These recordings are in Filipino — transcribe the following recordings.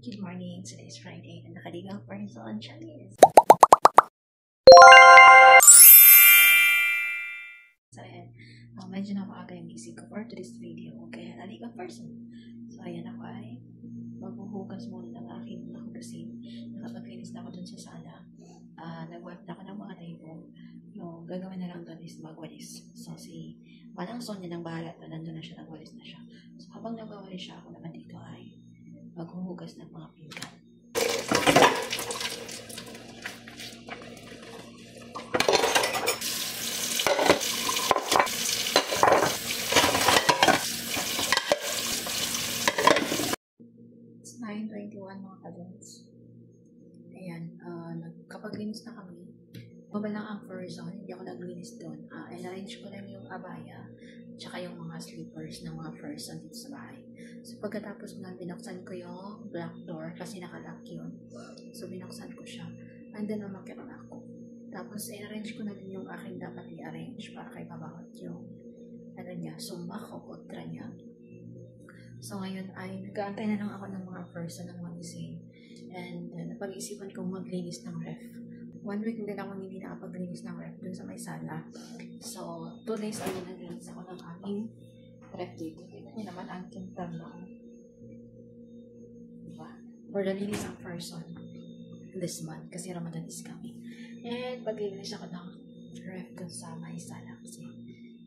Good morning. Today is Friday and nakaligang person Chinese. So ayan, medyo na maaga yung gising ko for today's video. Kaya naligang person. So ayan, ako ay maghuhugas muna ng aking mga hugasin. Nakapag-finish na ako dun sa sala. Nag-wipe na ako ng mga table. Yung gagawin na lang dun is magwalis. So si Manang Sonia nang bahala na nandun na siya, nagwalis na siya. So habang nagwawalis siya, ako naman dito ay maghuhugas ng mga pinggan. It's 9:21 mga kadons. Ayan, nagkapaglinis na kami. Mababa lang ang first zone, hindi ako naglinis doon. In-arrange ko lang yung abaya, tsaka yung mga slippers ng mga first zone dito sa bahay. So pagkatapos nga, binuksan ko yung black door kasi nakalock yun. So binuksan ko siya. And then umakyat na ako. Tapos in-arrange ko na din yung aking dapat i-arrange para kay babakot yung sumba ko, kontra niya. So ngayon ay nag-aantay na lang ako ng mga person ng magising. And napag-isipan kong maglinis ng ref. 1 week din ako hindi nakapaglinis ng ref dun sa may sala. So 2 days ago naglinis ako ng aming ref dito. Tignan niyo naman ang kintab na ako. Diba? For the linis ang person this month kasi Ramadan is coming. And paglinis ako ng ref dun sa may sala kasi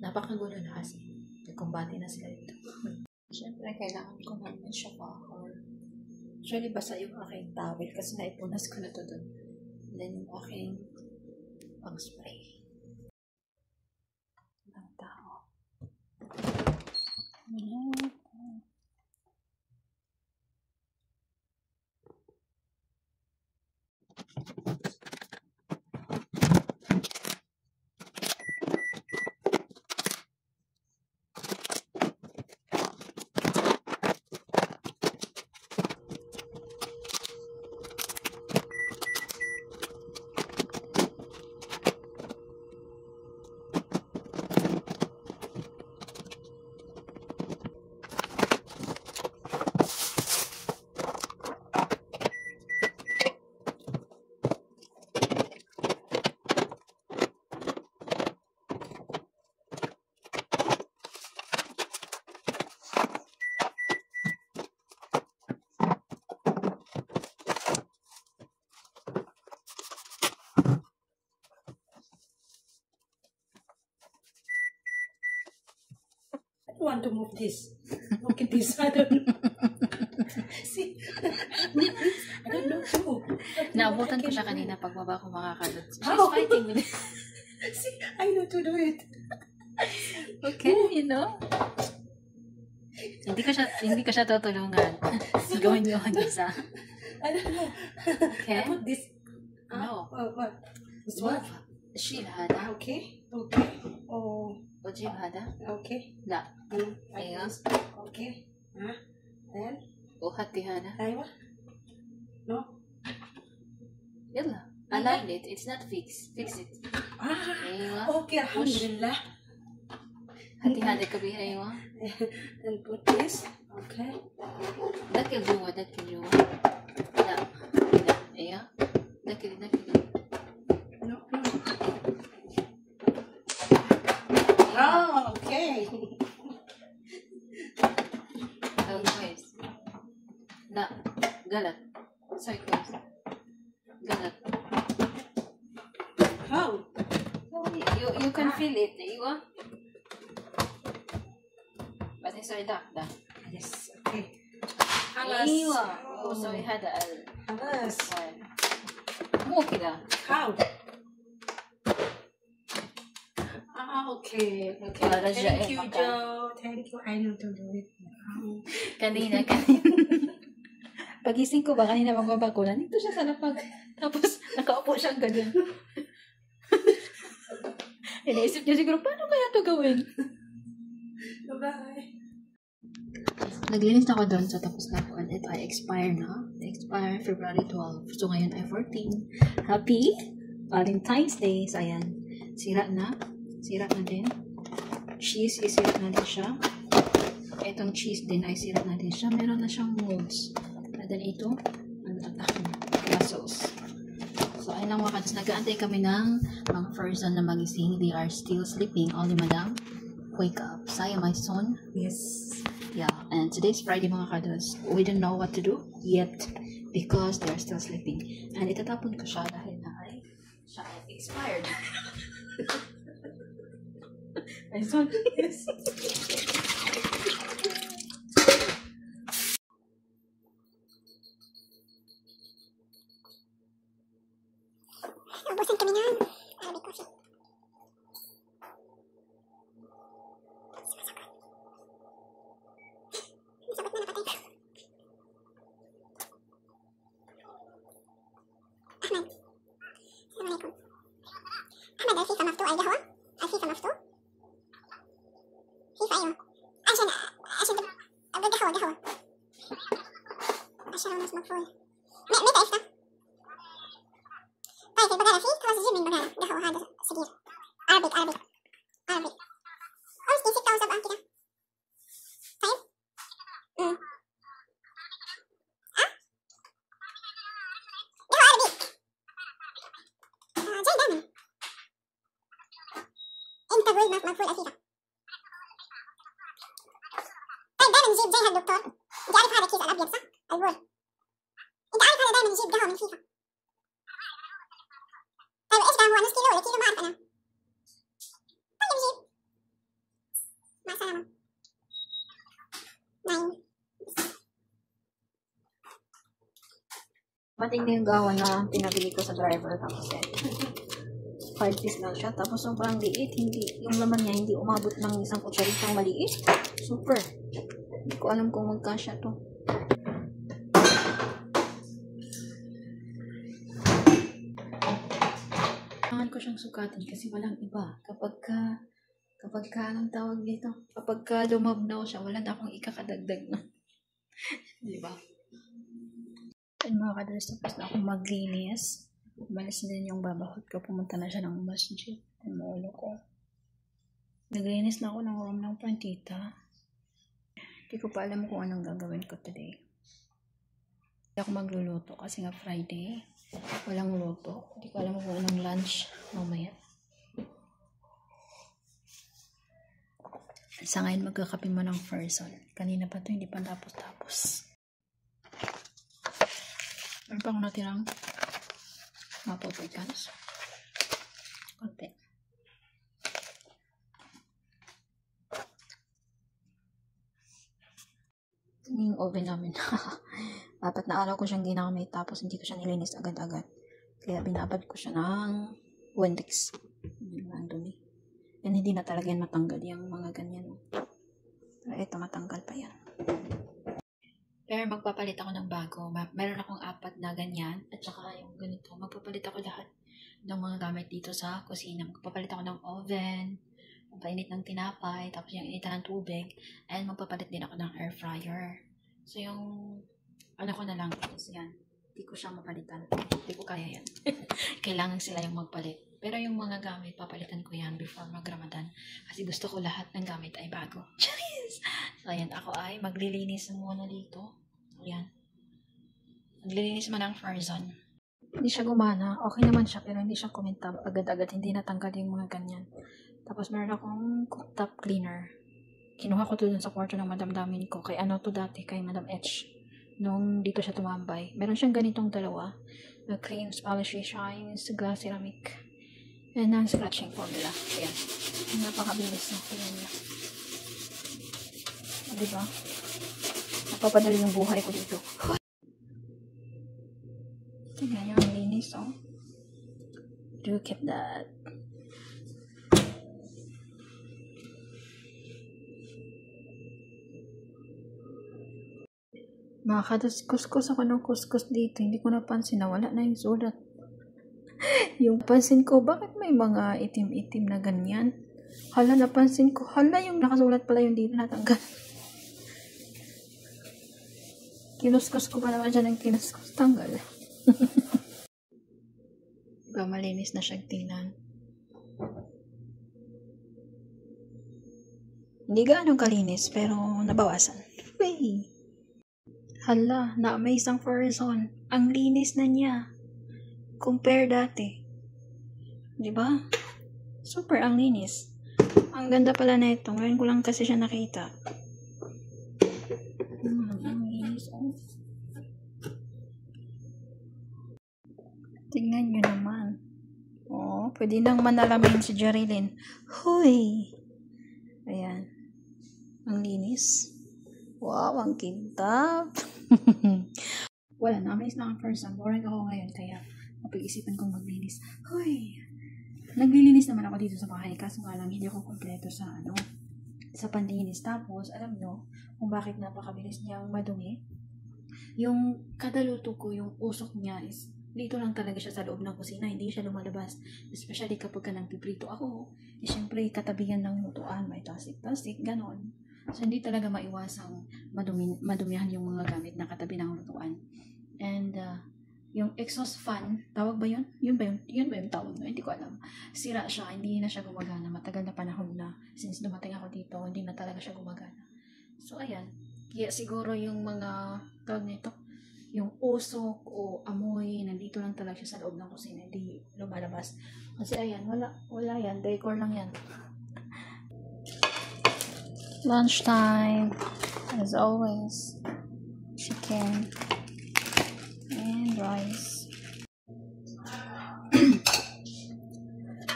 napakagulo na kasi. Nagkumbati na sila dito. Siyempre, kailangan ko naman siya or actually, basa yung aking towel kasi naipunas ko na to dun. And then, yung aking pang-spray. Ang tao. I want to move this. Look at this. I don't know. See? I don't know too. Naabutan ko siya kanina pagbaba ko makakadot. She's fighting with it. See? I know to do it. Okay, you know? Hindi ko siya tutulungan. Gawin niyo ang isa. I don't know. Okay? I put this. No. What? This one? الشيل هذا. Okay. Okay. Oh. وتجيب هذا. Okay. لا. أيوة. Okay. Then. وخدتي هذا. أيوة. No. يلا. Align it. It's not fixed. Fix it. أيوة. Okay. الحمد لله. هاتي هذا كبير. أيوة. And put this. Okay. دكل جوا. دكل جوا. لا. لا. أيوة. دكل. No. Oh, okay. كويس. لا. غلط. سوي كويس. غلط. How? You can feel it. أيوة. بعدين سوي ده. Yes. Okay. أيوة. وسوي هذا. خلاص. مو كده. How? Okay. Okay. Thank you, Joe. Thank you. I know to do it. Kanina. Pagising ko ba kanina magbaba ko, nandito siya sa lapag. Tapos, nakaupo siyang ganyan. Iniisip niya siguro, paano kaya ito gawin? Bye-bye. Naglinis ako doon, so tapos na ako. Ito ay expire na. Expire February 12. So, ngayon ay 14. Happy Valentine's Day. So, ayan. Sira na din. Cheese, isira na din siya. Itong cheese din ay sira na din siya. Meron na siyang molds. And then ito, muscles. So, ayun lang mga kados. Nag-aantay kami ng mga person na magising. They are still sleeping. Only madam, wake up. Saya, my son. Yes. Yeah, and today's Friday mga kados. We don't know what to do yet because they are still sleeping. And itatapon ko siya dahil na ay siya ay expired. I saw this. Ubusan kami ng Arabic coffee. Sagot na napatay. Ahmed. Assalamualaikum. Ahmed, الفيفا مفتوح القهوة؟ الفيفا مفتوح؟ فيفا أيوه. عشان أبغى قهوة. عشان ونص مقفول. متى يفتح؟ طيب البقالة فيه خلاص جيب من بقالة قهوة هذا صغير. عربي. أوسكي 6 و7 كده. طيب. قهوة عربي. جاي دائما. انت قول مقفول أكيد. طيب دائما نجيب زي هالدكتور. انت عارف هذا كيس الأبيض صح؟ البول. انت عارف هذا دائما نجيب قهوة من فيفا. طيب ايش ده هو نص كيلو ولا كيلو ما اعرف انا. طيب نجيب. مع السلامة. نايم. Mating na yung gawa na pinabili ko sa driver. Tapos 5 piece lang siya. Tapos sobrang liit. Yung laman niya hindi umabot ng isang kutsaritang maliit. Super. Hindi ko alam kung magkasya to. Kailangan ko siyang sukatin kasi walang iba. Kapag anong tawag dito? Kapag lumabnaw siya, wala na akong ikakadagdag na. Diba? And mga kadalas, tapos na akong maglinis. Umalis din yung babakot ko. Pumunta na siya ng masjid. Ang maulo ko. Naglinis na ako ng room ng pantita. Hindi ko pa alam kung anong gagawin ko today. Hindi ako magluluto kasi nga Friday. Walang luto. Hindi ko alam kung anong lunch mamaya. Sa ngayon magkakape mo ng person. Kanina pa to hindi pa tapos. Meron pa akong natirang maple pecans. Konti. Ito yung oven namin. 4 na araw ko siyang ginamit tapos hindi ko siya nilinis agad-agad. Kaya binabad ko siya ng Windex. Ang dumi. Yan hindi na talaga yan matanggal yung mga ganyan. Pero ito matanggal pa yan. Pero magpapalit ako ng bago. Meron akong 4 na ganyan. At saka yung ganito. Magpapalit ako lahat ng mga gamit dito sa kusina. Magpapalit ako ng oven, magpainit ng tinapay, tapos yung initan ng tubig, and magpapalit din ako ng air fryer. So yung, ano ko na lang, is yan. Hindi ko siya mapalitan. Hindi ko kaya yan. Kailangan sila yung magpalit. Pero yung mga gamit, papalitan ko yan before mag-Ramadan. Kasi gusto ko lahat ng gamit ay bago. So, ayan. Ako ay maglilinis muna dito. Ayan. Maglilinis mo ng Farzan. Hindi siya gumana. Okay naman siya, pero hindi siya kumintab. Agad-agad, hindi natanggal yung mga ganyan. Tapos, meron akong cooktop cleaner. Kinuha ko to dun sa kwarto ng Madam Damin ko. Kay ano to dati, kay Madam H. Nung dito siya tumambay. Meron siyang ganitong dalawa. Na creams, polishes, shines, glass ceramic. And non-scratching formula. Ayan. Napakabilis na. Ayan na. Diba? Napapadali yung buhay ko dito. Tingnan nyo, ang linis, oh. Look at that. Kuskus ako ng kuskus dito. Hindi ko napansin na wala na yung sulat. Yung pansin ko, bakit may mga itim-itim na ganyan? Hala, napansin ko. Hala, yung nakasulat pala yung dito natanggal. Kinuskus ko pa naman siya ng kinuskus. Tanggal. Diba, malinis na siyang tingnan. Hindi gaano kalinis, pero nabawasan. Wey! Hala, na-amaze ang person. Ang linis na niya. Compare dati. Diba? Super ang linis. Ang ganda pala na ito. Ngayon ko lang kasi siya nakita. Ang linis. Oh. Tingnan nyo naman. Oh, pwede nang manalamin si Jerilyn. Huy! Ayan. Ang linis. Wow, ang kintab. Wala na, amaze na ang person. Boring ako ngayon, kaya mapag-isipan kong maglinis. Huy! Naglilinis naman ako dito sa bahay, kaso nga lang hindi ako kompleto sa sa panlinis. Tapos, alam nyo, kung bakit napakabilis niyang madumi? Yung kada luto ko, yung usok niya is dito lang talaga siya sa loob ng kusina, hindi siya lumalabas. Especially kapag ka nagpiprito ako, siyempre katabihan ng lutuan, may tasik-tasik, ganon. So, hindi talaga maiwasang madumihan yung mga gamit na katabi ng lutuan. And, yung exhaust fan, tawag ba yun? Yun ba yung tawag na? Hindi ko alam. Sira siya, hindi na siya gumagana. Matagal na panahon na, since dumating ako dito, hindi na talaga siya gumagana. So, ayan. Kaya siguro yung mga, tawag nito, yung usok o amoy, nandito lang talaga siya sa loob ng kusina, hindi lumalabas. Kasi ayan, wala yan, decor lang yan. Lunchtime, as always, chicken and rice.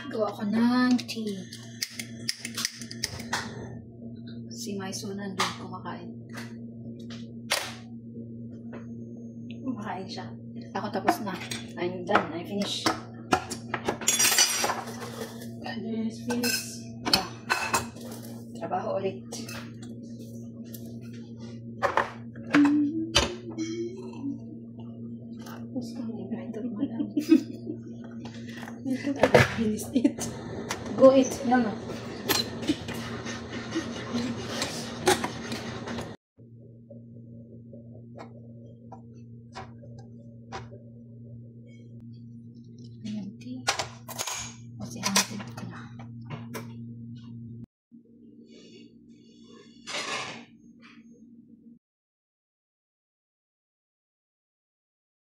Gawa ko ng tea. Si Maiso nandun kumakain. Kumakain siya. Ako tapos na. I'm done. I finished. Let's finish. Yeah. Trabaho ulit. Tapos kung grinder mo lang. Ito, I finished it. Go eat. Yan o.